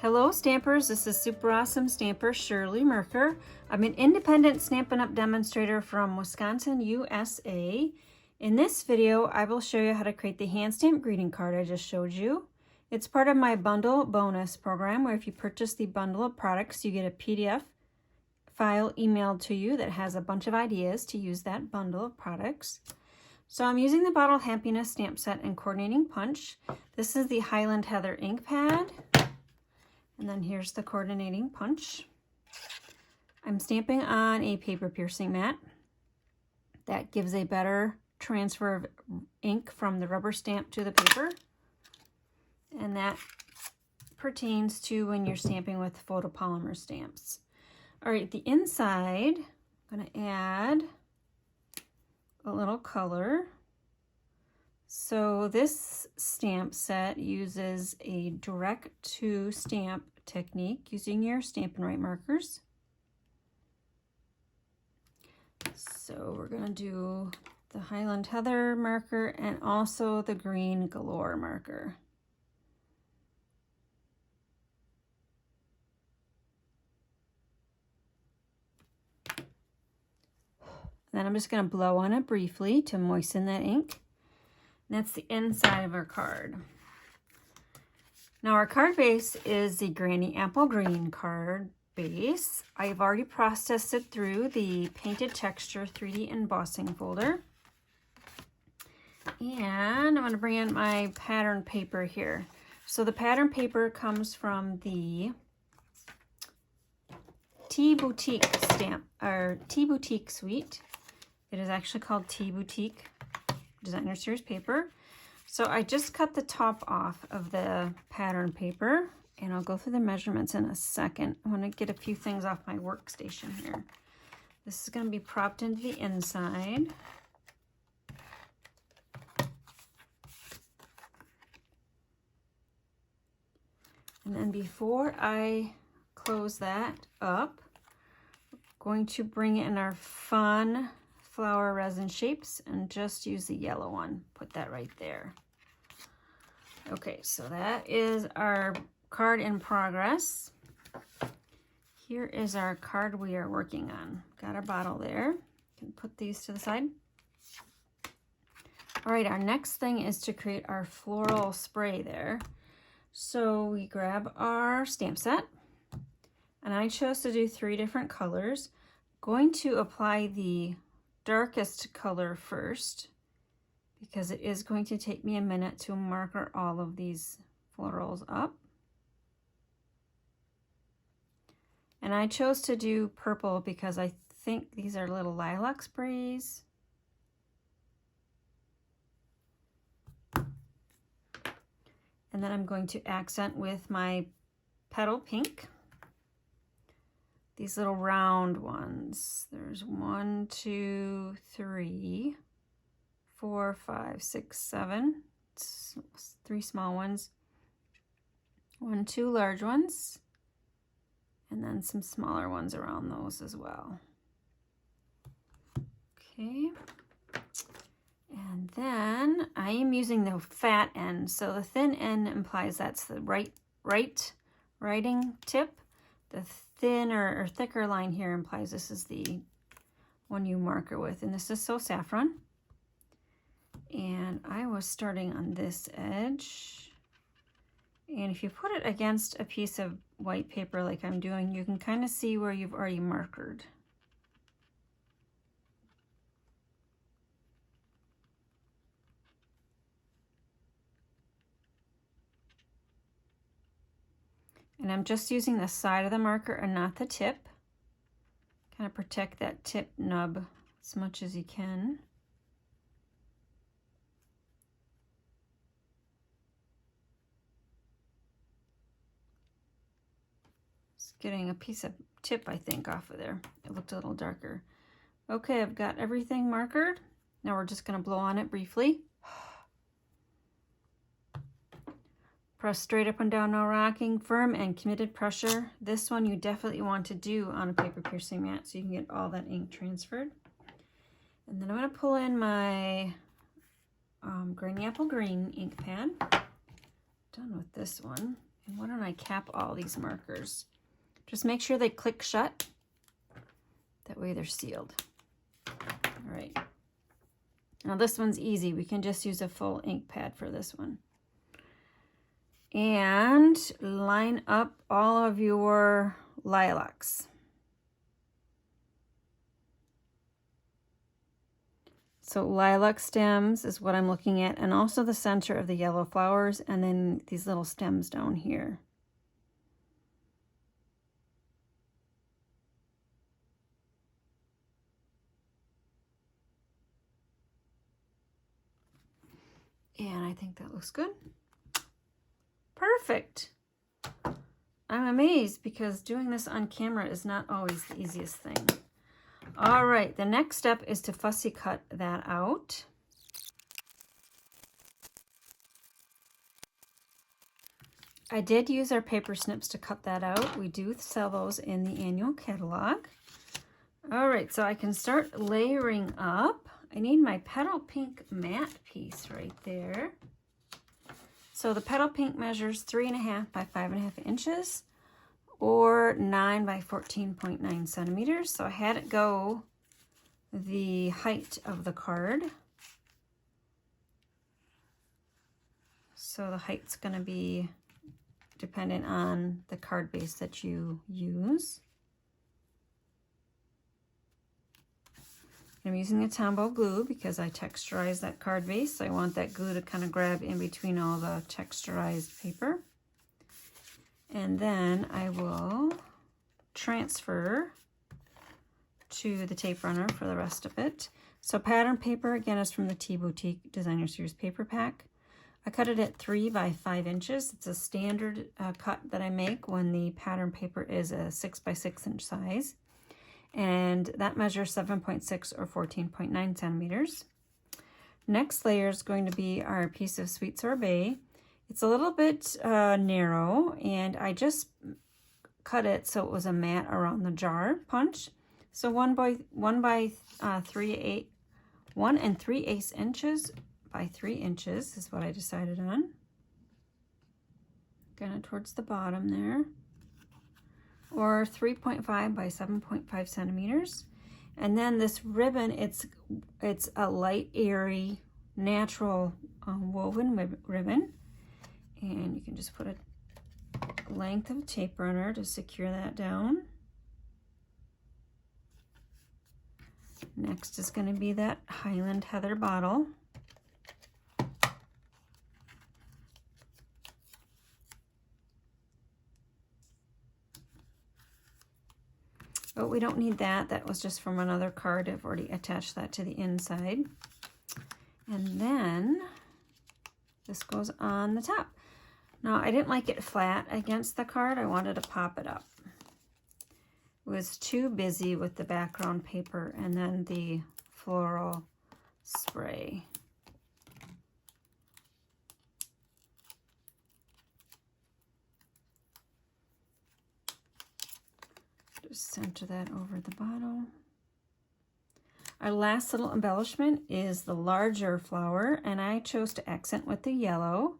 Hello Stampers, this is super awesome stamper Shirley Merker. I'm an independent Stampin' Up! Demonstrator from Wisconsin, USA. In this video, I will show you how to create the hand stamp greeting card I just showed you. It's part of my bundle bonus program where if you purchase the bundle of products, you get a PDF file emailed to you that has a bunch of ideas to use that bundle of products. So I'm using the Bottle Happiness stamp set and coordinating punch. This is the Highland Heather ink pad. And then here's the coordinating punch. I'm stamping on a paper piercing mat. That gives a better transfer of ink from the rubber stamp to the paper. And that pertains to when you're stamping with photopolymer stamps. All right, the inside, I'm going to add a little color. So this stamp set uses a direct to stamp technique using your Stampin' Right markers. So we're going to do the Highland Heather marker and also the Green Galore marker. Then I'm just going to blow on it briefly to moisten that ink. And that's the inside of our card. Now our card base is the Granny Apple Green card base. I've already processed it through the Painted Texture 3D embossing folder. And I'm going to bring in my pattern paper here. So the pattern paper comes from the Tea Boutique stamp, or Tea Boutique suite. It is actually called Tea Boutique Designer Series paper. So I just cut the top off of the pattern paper, and I'll go through the measurements in a second. I want to get a few things off my workstation here. This is going to be propped into the inside. And then before I close that up, I'm going to bring in our fun flower resin shapes and just use the yellow one. Put that right there. Okay, so that is our card in progress. Here is our card we are working on. Got our bottle there. Can put these to the side. All right, our next thing is to create our floral spray there. So we grab our stamp set, and I chose to do 3 different colors. Going to apply the darkest color first because it is going to take me a minute to marker all of these florals up. And I chose to do purple because I think these are little lilac sprays. And then I'm going to accent with my petal pink. These little round ones. There's 1, 2, 3, 4, 5, 6, 7. 3 small ones. 1, 2 large ones. And then some smaller ones around those as well. Okay. And then I am using the fat end. So the thin end implies that's the right writing tip. The thinner or thicker line here implies this is the one you marker with. And this is So Saffron. And I was starting on this edge. And if you put it against a piece of white paper like I'm doing, you can kind of see where you've already markered. And I'm just using the side of the marker and not the tip. Kind of protect that tip nub as much as you can. Just getting a piece of tip, I think, off of there. It looked a little darker. Okay, I've got everything markered. Now we're just going to blow on it briefly. Press straight up and down, no rocking, firm and committed pressure. This one you definitely want to do on a paper piercing mat so you can get all that ink transferred. And then I'm going to pull in my Granny Apple Green ink pad. Done with this one. And why don't I cap all these markers? Just make sure they click shut. That way they're sealed. All right. Now this one's easy. We can just use a full ink pad for this one. And line up all of your lilacs. So lilac stems is what I'm looking at, and also the center of the yellow flowers, and then these little stems down here. And I think that looks good. Perfect. I'm amazed because doing this on camera is not always the easiest thing. All right, the next step is to fussy cut that out. I did use our paper snips to cut that out. We do sell those in the annual catalog. All right, so I can start layering up. I need my petal pink matte piece right there. So the petal pink measures 3.5 by 5.5 inches or 9 by 14.9 centimeters. So I had it go the height of the card. So the height's going to be dependent on the card base that you use. I'm using a Tombow glue because I texturized that card base. So I want that glue to kind of grab in between all the texturized paper. And then I will transfer to the tape runner for the rest of it. So pattern paper, again, is from the Tea Boutique Designer Series paper pack. I cut it at 3 by 5 inches. It's a standard cut that I make when the pattern paper is a 6 by 6 inch size. And that measures 7.6 or 14.9 centimeters. Next layer is going to be our piece of sweet sorbet. It's a little bit narrow, and I just cut it so it was a mat around the jar punch. So 1 3/8 inches by 3 inches is what I decided on. Kind of towards the bottom there. Or 3.5 by 7.5 centimeters. And then this ribbon, it's a light, airy, natural woven ribbon. And you can just put a length of tape runner to secure that down. Next is going to be that Highland Heather bottle. But we don't need that. That was just from another card. I've already attached that to the inside. And then this goes on the top. Now, I didn't like it flat against the card. I wanted to pop it up. Was too busy with the background paper and then the floral spray. Just center that over the bottle. Our last little embellishment is the larger flower, and I chose to accent with the yellow.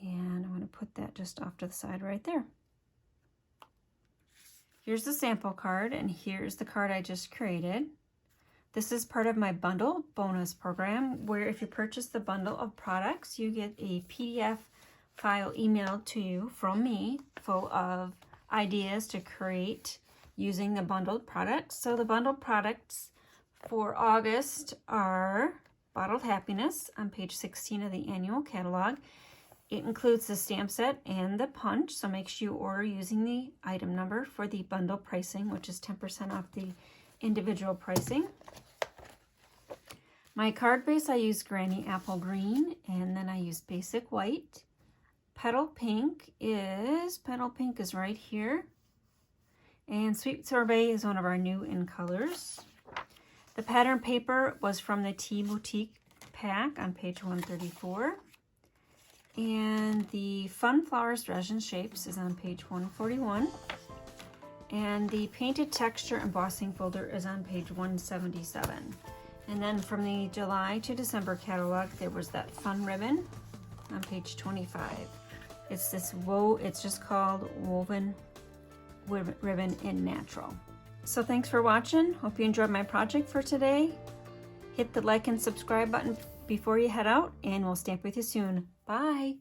And I'm going to put that just off to the side right there. Here's the sample card, and here's the card I just created. This is part of my bundle bonus program, where if you purchase the bundle of products, you get a PDF file emailed to you from me full of ideas to create using the bundled products. So the bundled products for August are Bottled Happiness on page 16 of the annual catalog. It includes the stamp set and the punch, so make sure you order using the item number for the bundle pricing, which is 10% off the individual pricing. My card base, I use Granny Apple Green, and then I use Basic White. Petal Pink is right here. And Sweet Sorbet is one of our new in colors. The pattern paper was from the Tea Boutique pack on page 134. And the Fun Flowers Resin Shapes is on page 141. And the Painted Texture Embossing folder is on page 177. And then from the July to December catalog, there was that fun ribbon on page 25. It's just called Woven Ribbon in Natural. So thanks for watching. Hope you enjoyed my project for today. Hit the like and subscribe button before you head out, and we'll stamp with you soon. Bye.